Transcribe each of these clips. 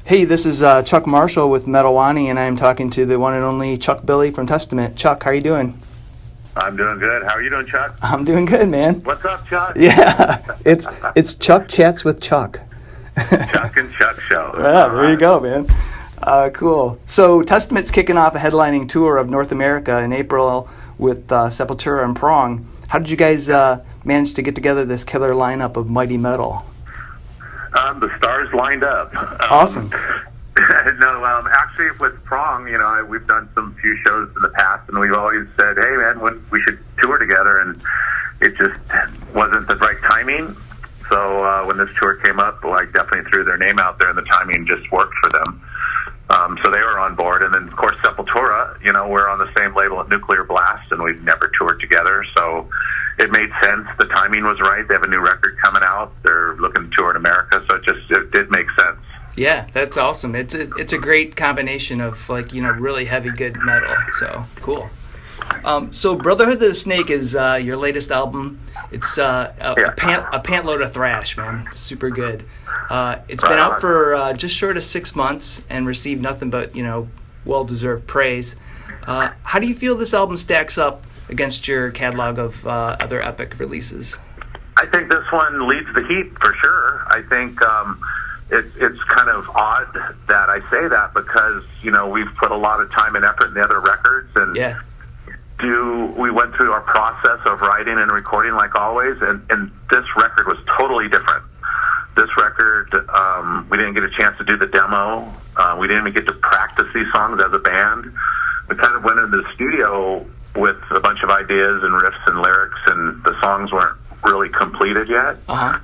Hey, this is Chuck Marshall with Metal Wani, and I'm talking to the one and only Chuck Billy from Testament. Chuck, how are you doing? I'm doing good. How are you doing, Chuck? I'm doing good, man. What's up, Chuck? Yeah, it's Chuck Chats with Chuck. Chuck and Chuck Show. Yeah, there you go, man. Cool. So Testament's kicking off a headlining tour of North America in April with Sepultura Prong. How did you guys manage to get together this killer lineup of mighty metal? The stars lined up. Awesome. Actually, with Prong, we've done some few shows in the past, and we've always said, hey, man, we should tour together, and it just wasn't the right timing. So when this tour came up, I definitely threw their name out there, and the timing just worked for them. So they were on board. And then, of course, Sepultura, we're on the same label at Nuclear Blast, and we've never toured together. So it made sense. The timing was right. They have a new record coming out. They're looking to tour in America. So it did make sense. Yeah, that's awesome. It's a great combination of, really heavy, good metal. So, cool. So Brotherhood of the Snake is your latest album. It's a pantload of thrash, man. It's super good. It's been out for just short of 6 months and received nothing but, well-deserved praise. How do you feel this album stacks up against your catalog of other epic releases? I think this one leads the heat for sure. I think it's kind of odd that I say that because, we've put a lot of time and effort in the other records, and we went through our process of writing and recording like always, and this record was totally different. This record, we didn't get a chance to do the demo. We didn't even get to practice these songs as a band. We kind of went into the studio with a bunch of ideas and riffs and lyrics, and the songs weren't really completed yet. Uh-huh.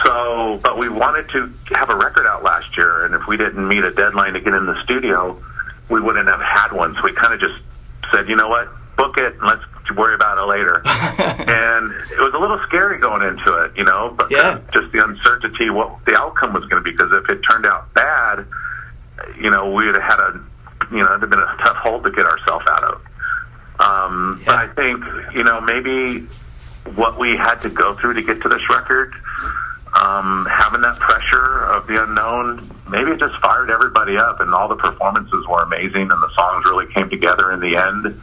So, but we wanted to have a record out last year, and if we didn't meet a deadline to get in the studio, we wouldn't have had one. So we kind of just said, you know what, book it, and let's worry about it later. And it was a little scary going into it, but just the uncertainty what the outcome was going to be, because if it turned out bad, we would have had it'd have been a tough hole to get ourselves out of. But I think, maybe what we had to go through to get to this record, having that pressure of the unknown, maybe it just fired everybody up, and all the performances were amazing, and the songs really came together in the end.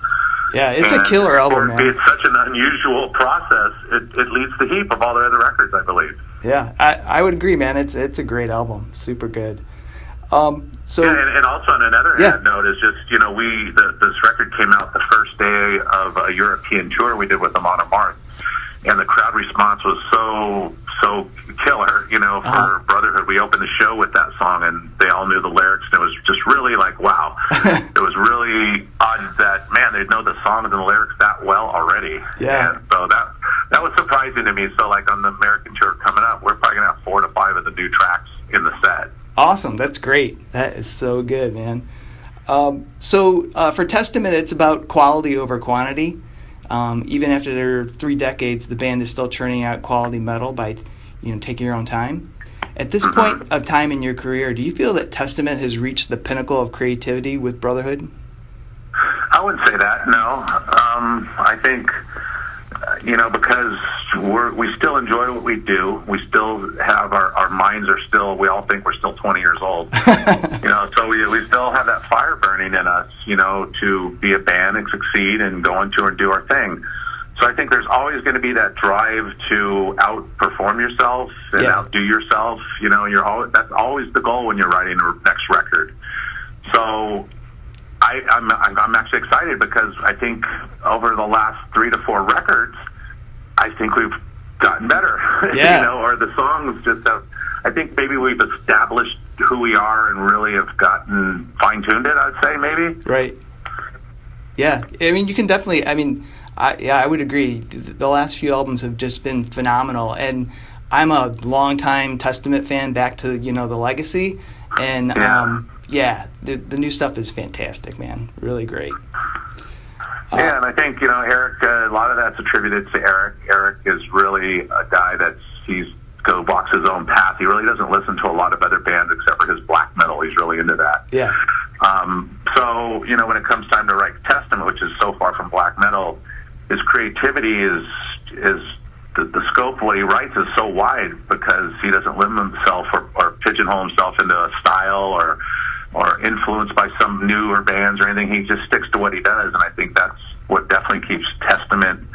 Yeah, it's a killer album, man. It's such an unusual process. It leads the heap of all the other records, I believe. Yeah, I would agree, man. It's a great album. Super good. And also on another note is just, this record came out the first day of a European tour we did with them on a March, and the crowd response was so killer, for Brotherhood. We opened the show with that song, and they all knew the lyrics, and it was just really like, wow. It was really odd that, man, they know the songs and the lyrics that well already. Yeah. And so that was surprising to me. So, on the American tour coming up, we're probably going to have 4 to 5 of the new tracks in the set. Awesome. That's great. That is so good, man. For Testament, it's about quality over quantity. Even after their 3 decades, the band is still churning out quality metal by, taking your own time. At this point of time in your career, do you feel that Testament has reached the pinnacle of creativity with Brotherhood? I wouldn't say that, no. I think, because we still enjoy what we do. We still have our minds are still, we all think we're still 20 years old. So we still have that fire burning in us, to be a band and succeed and go on tour and do our thing. So I think there's always going to be that drive to outperform yourself and outdo yourself. That's always the goal when you're writing the next record. So I'm actually excited because I think over the last 3 to 4 records, I think we've gotten better. Or the songs just have, I think maybe we've established who we are and really have gotten fine-tuned it, I'd say, maybe. Right. Yeah. I mean, you can definitely, I would agree. The last few albums have just been phenomenal, and I'm a longtime Testament fan back to, the legacy, and the new stuff is fantastic, man. Really great. And I think, Eric, a lot of that's attributed to Eric. Eric is really a guy walks his own path. He really doesn't listen to a lot of other bands except for his black metal. He's really into that. Yeah. So, when it comes time to write Testament, which is so far from black metal, his creativity is the scope of what he writes is so wide because he doesn't limit himself or pigeonhole himself into a style or influenced by some newer bands or anything. He just sticks to what he does, and I think that's what definitely keeps Testament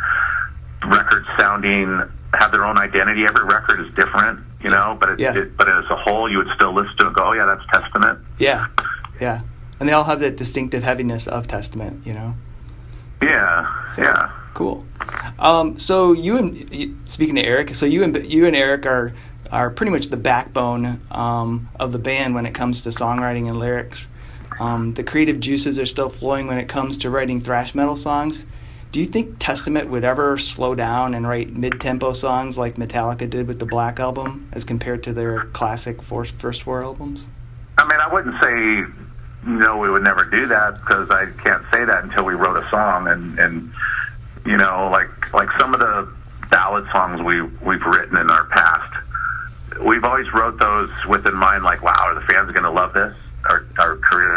records have their own identity. Every record is different, you know, but but as a whole, you would still listen to it and go, oh yeah, that's Testament. Yeah, yeah. And they all have that distinctive heaviness of Testament, you know. Yeah, so, yeah. Cool. So speaking to Eric, so you and Eric are pretty much the backbone of the band when it comes to songwriting and lyrics. The creative juices are still flowing when it comes to writing thrash metal songs. Do you think Testament would ever slow down and write mid-tempo songs like Metallica did with the Black Album as compared to their classic first four albums? I mean, I wouldn't say no, we would never do that, because I can't say that until we wrote a song. And you know, like some of the ballad songs we've written in our past, we've always wrote those with in mind, like, wow, are the fans going to love this or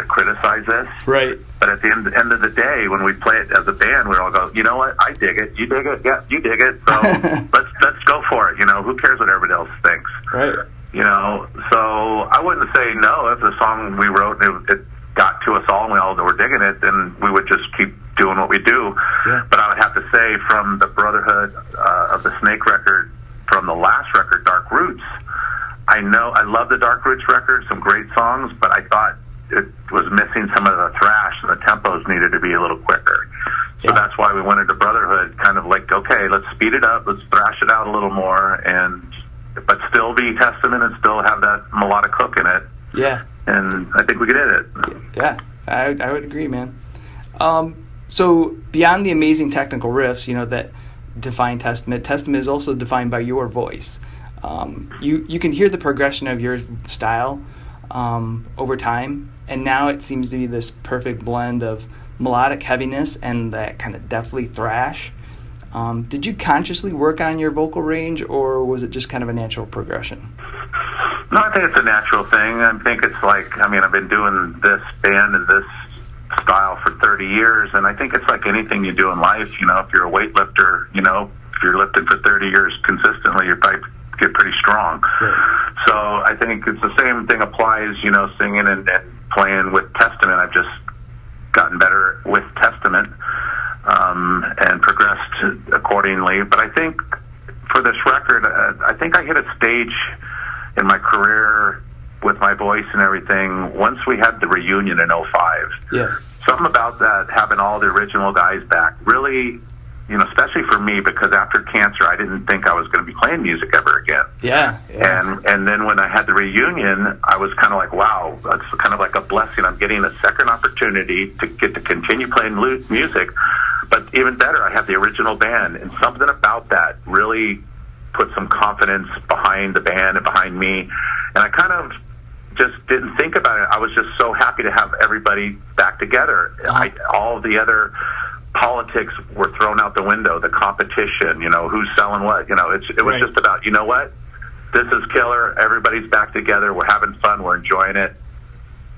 criticize this? Right. But at the end of the day, when we play it as a band, we all go, you know what? I dig it. You dig it? Yeah, you dig it. So let's go for it. You know, who cares what everybody else thinks? Right. You know, so I wouldn't say no if the song we wrote it got to us all and we all were digging it, then we would just keep doing what we do. Yeah. But I would have to say, from the Brotherhood of the Snake record, from the last record, Dark Roots, I love the Dark Roots record, some great songs, but I thought it was missing some of the thrash, and the tempos needed to be a little quicker. So that's why we went into Brotherhood, kind of like, okay, let's speed it up, let's thrash it out a little more, but still be Testament and still have that melodic hook in it. Yeah. And I think we did it. Yeah, I would agree, man. So beyond the amazing technical riffs, you know, that define Testament is also defined by your voice. You can hear the progression of your style over time, and now it seems to be this perfect blend of melodic heaviness and that kind of deathly thrash. Did you consciously work on your vocal range, or was it just kind of a natural progression? No, I think it's a natural thing. I think it's like, I mean, I've been doing this band and this style for 30 years, and I think it's like anything you do in life. You know, if you're a weightlifter, you know, if you're lifting for 30 years consistently, you probably get pretty strong. Right. So I think it's the same thing applies, you know, singing and playing with Testament. I've just gotten better with Testament and progressed accordingly. But I think for this record, I think I hit a stage in my career with my voice and everything once we had the reunion in '05. Yeah. Something about that, having all the original guys back, really, you know, especially for me, because after cancer, I didn't think I was going to be playing music ever again. Yeah. And then when I had the reunion, I was kind of like, wow, that's kind of like a blessing. I'm getting a second opportunity to get to continue playing music. But even better, I have the original band, and something about that really put some confidence behind the band and behind me. And I kind of just didn't think about it. I was just so happy to have everybody back together. All the other politics were thrown out the window, the competition, you know, who's selling what, you know, it was just about, you know what, this is killer, everybody's back together, we're having fun, we're enjoying it.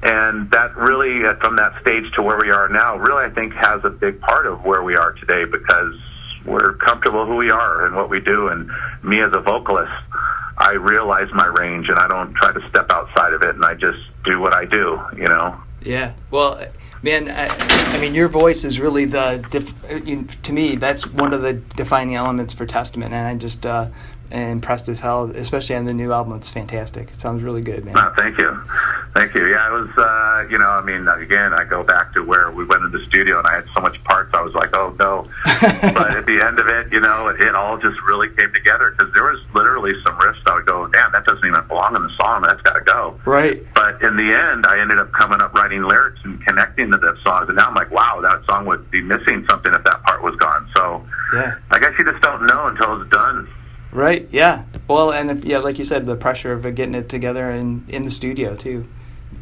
And that really, from that stage to where we are now, really I think has a big part of where we are today, because we're comfortable who we are and what we do. And me as a vocalist, I realize my range and I don't try to step outside of it, and I just do what I do, you know. Yeah, well, man, I mean, your voice is really to me, that's one of the defining elements for Testament, and I'm just impressed as hell, especially on the new album. It's fantastic. It sounds really good, man. Oh, thank you. Yeah, it was, you know, I mean, again, I go back to where we went in the studio and I had so much parts, I was like, oh, no. But at the end of it, you know, it all just really came together, because there was literally some riffs I would go, damn, that doesn't even belong in the song. That's got to go. Right. But in the end, I ended up coming up writing lyrics and connecting to that songs, and now I'm like, wow, that song would be missing something if that part was gone. So yeah, I guess you just don't know until it's done. Right, yeah. Well, and like you said, the pressure of getting it together in the studio, too,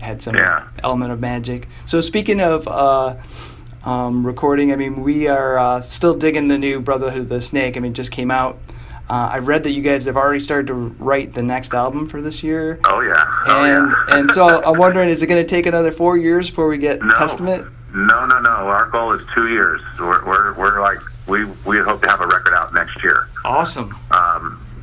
had some element of magic. So speaking of recording, I mean, we are still digging the new Brotherhood of the Snake. I mean, it just came out. I read that you guys have already started to write the next album for this year. Oh, yeah. And so I'm wondering, is it going to take another 4 years before we get Testament? No. Our goal is 2 years. We're like, we hope to have a record out next year. Awesome.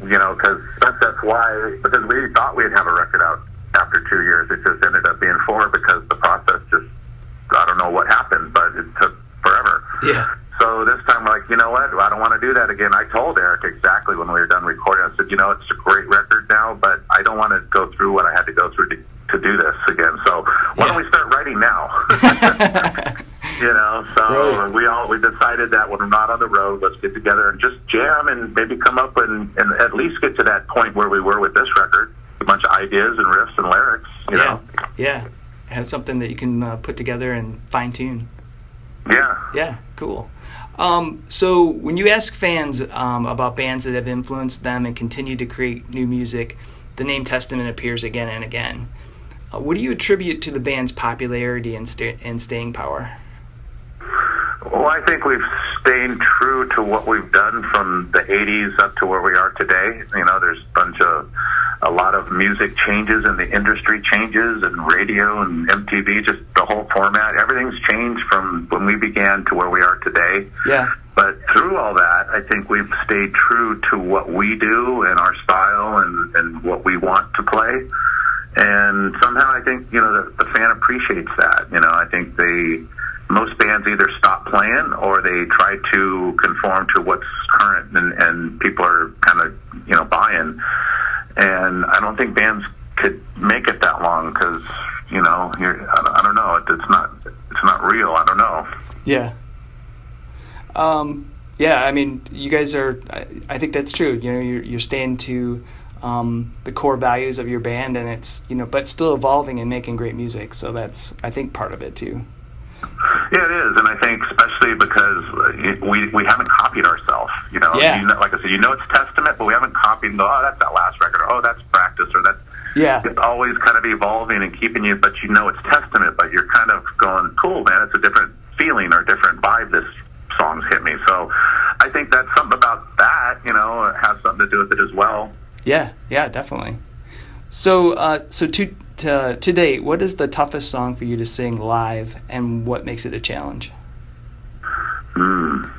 You know, because that's why, because we thought we'd have a record out after 2 years. It just ended up being 4 because the process just, I don't know what happened, but it took forever. Yeah. So this time we're like, you know what? I don't want to do that again. I told Eric exactly when we were done recording. I said, you know, it's a great record now, but I don't want to go through what I had to go through to do this again. So why don't we start writing now? You know, so we decided that when we're not on the road, let's get together and just jam and maybe come up and at least get to that point where we were with this record. A bunch of ideas and riffs and lyrics, you know. Yeah. Have something that you can put together and fine tune. Yeah. Yeah, cool. So when you ask fans about bands that have influenced them and continue to create new music, the name Testament appears again and again. What do you attribute to the band's popularity and staying power? Well, I think we've stayed true to what we've done from the 80s up to where we are today. You know, there's a lot of music changes and the industry changes and radio and MTV, just the whole format. Everything's changed from when we began to where we are today. Yeah. But through all that, I think we've stayed true to what we do and our style and what we want to play. And somehow I think, you know, the fan appreciates that. You know, I think most bands either stop playing or they try to conform to what's current and people are kind of, you know, buying. And I don't think bands could make it that long because, you know, I don't know, it's not real. I don't know. Yeah. Yeah, I mean, you guys are, I think that's true. You know, you're staying to the core values of your band, and it's, you know, but still evolving and making great music. So that's, I think, part of it too. Yeah, it is, and I think especially because we haven't copied ourselves. You know, like I said, you know, it's Testament, but we haven't copied. Oh, that's that last record, or oh, that's Practice, or that's. Yeah. It's always kind of evolving and keeping you, but you know it's Testament, but you're kind of going, cool, man, it's a different feeling or different vibe this song's hit me. So I think that's something about that, you know, has something to do with it as well. Yeah, definitely. So, to date, what is the toughest song for you to sing live, and what makes it a challenge? Well,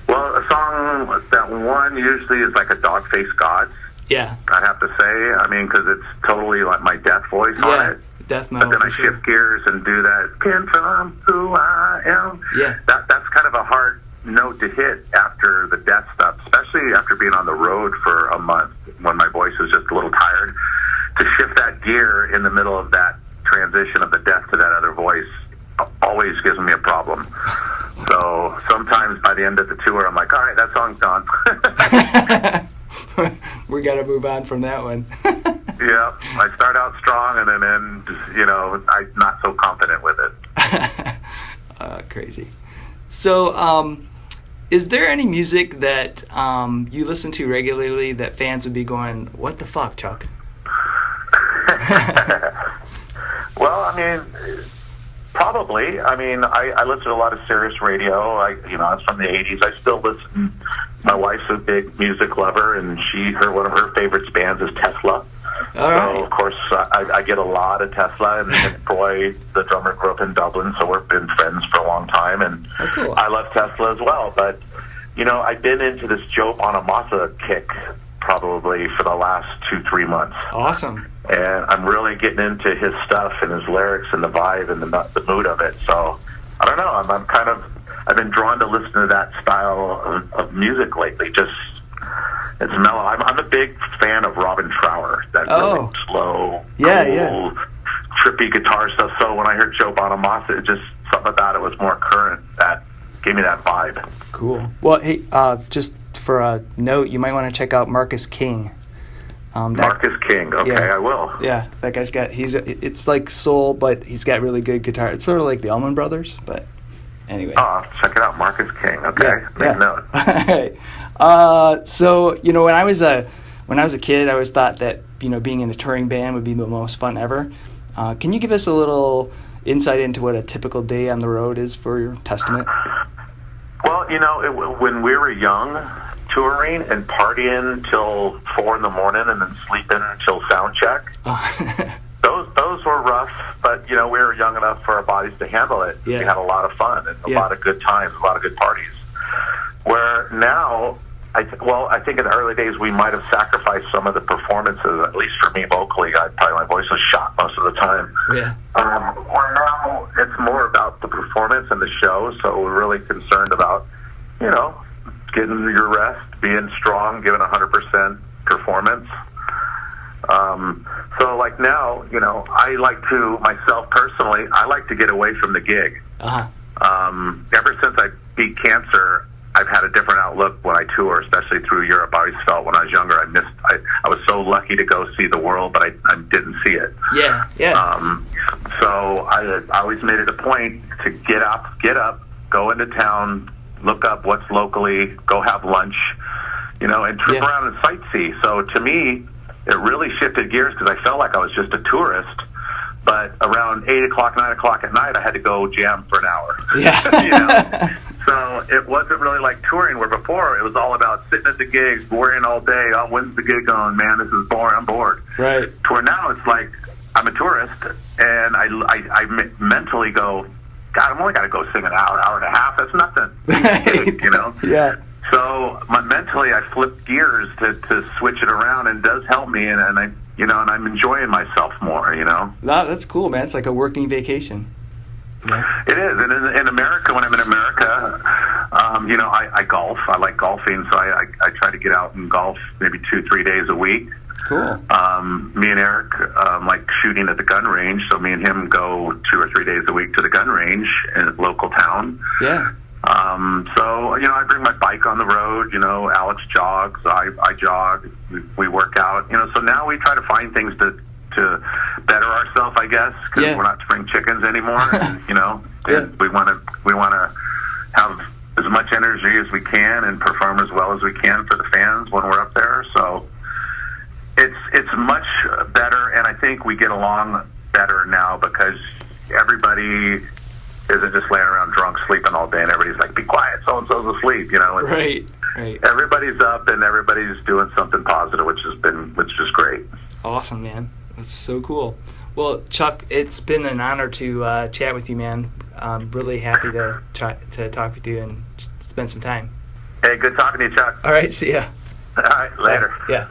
a song that one usually is like a Dogface Gods. Yeah. I'd have to say. I mean, because it's totally like my death voice on it. Death metal. But then I shift gears and do that. Can't tell who I am. Yeah. That's kind of a hard note to hit after the death stuff, especially after being on the road for a month when my voice is just a little tired. To shift that gear in the middle of that transition of the death to that other voice always gives me a problem. So sometimes by the end of the tour, I'm like, all right, that song's done. We got to move on from that one. Yeah, I start out strong and then end, you know, I'm not so confident with it. Crazy. So, is there any music that you listen to regularly that fans would be going, what the fuck, Chuck? Well, I mean, probably. I mean, I listen to a lot of Sirius radio. It's from the 80s. I still listen. My wife's a big music lover, and one of her favorite bands is Tesla. All right. So, of course, I get a lot of Tesla, and Roy, the drummer, grew up in Dublin, so we've been friends for a long time, and cool. I love Tesla as well. But, you know, I've been into this Joe Bonamassa kick probably for the last 2-3 months. Awesome. And I'm really getting into his stuff and his lyrics and the vibe and the mood of it. So, I don't know, I've been drawn to listen to that style of music lately. Just, it's mellow. I'm a big fan of Robin Trower, that really slow, cool, trippy guitar stuff. So when I heard Joe Bonamassa, it just, something about it was more current that gave me that vibe. Cool. Well, hey, just for a note, you might want to check out Marcus King. Marcus King, okay, I will. Yeah, that guy's it's like soul, but he's got really good guitar. It's sort of like the Allman Brothers, but anyway. Oh, check it out, Marcus King, okay, make note. All right. So, you know, when I was a kid, I always thought that, you know, being in a touring band would be the most fun ever. Can you give us a little insight into what a typical day on the road is for your Testament? Well, you know, when we were young, touring and partying till 4 a.m. and then sleeping until sound check. Those were rough, but, you know, we were young enough for our bodies to handle it. Yeah. We had a lot of fun and a lot of good times, a lot of good parties. Where now, I think in the early days we might have sacrificed some of the performances. At least for me, vocally, my voice was shot most of the time. Yeah. Where now it's more about the performance and the show. So we're really concerned about, getting your rest, being strong, giving 100% performance. So like now, I like to, myself personally, I like to get away from the gig. Uh-huh. Ever since I beat cancer, I've had a different outlook when I tour, especially through Europe. I always felt when I was younger, I was so lucky to go see the world, but I didn't see it. Yeah. So I always made it a point to get up, go into town, look up what's locally, go have lunch, and trip around and sightsee. So to me, it really shifted gears because I felt like I was just a tourist. But around 8 o'clock, 9 o'clock at night, I had to go jam for an hour. Yeah. So it wasn't really like touring, where before it was all about sitting at the gigs, worrying all day. Oh, when's the gig going? Man, this is boring. I'm bored. Right. To where now it's like I'm a tourist, and I mentally go, God, I'm only got to go sing an hour and a half. That's nothing. Yeah. So mentally, I flip gears to switch it around, and it does help me, and I'm enjoying myself more. No, that's cool, man. It's like a working vacation. Yeah. It is, and in America, when I'm in America, I golf. I like golfing, so I try to get out and golf maybe 2-3 days a week. Cool. Me and Eric like shooting at the gun range, so me and him go 2 or 3 days a week to the gun range in a local town. Yeah. So I bring my bike on the road. Alex jogs, I jog. We work out. So now we try to find things to better ourselves, I guess, because we're not spring chickens anymore. And, and we want to have as much energy as we can and perform as well as we can for the fans when we're up there. So it's much better, and I think we get along better now because everybody isn't just laying around drunk sleeping all day, and everybody's like, be quiet, so-and-so's asleep, Right. Everybody's up, and everybody's doing something positive, which is great. Awesome, man. That's so cool. Well, Chuck, it's been an honor to chat with you, man. I'm really happy to talk with you and spend some time. Hey, good talking to you, Chuck. All right, see ya. All right, later. Yeah.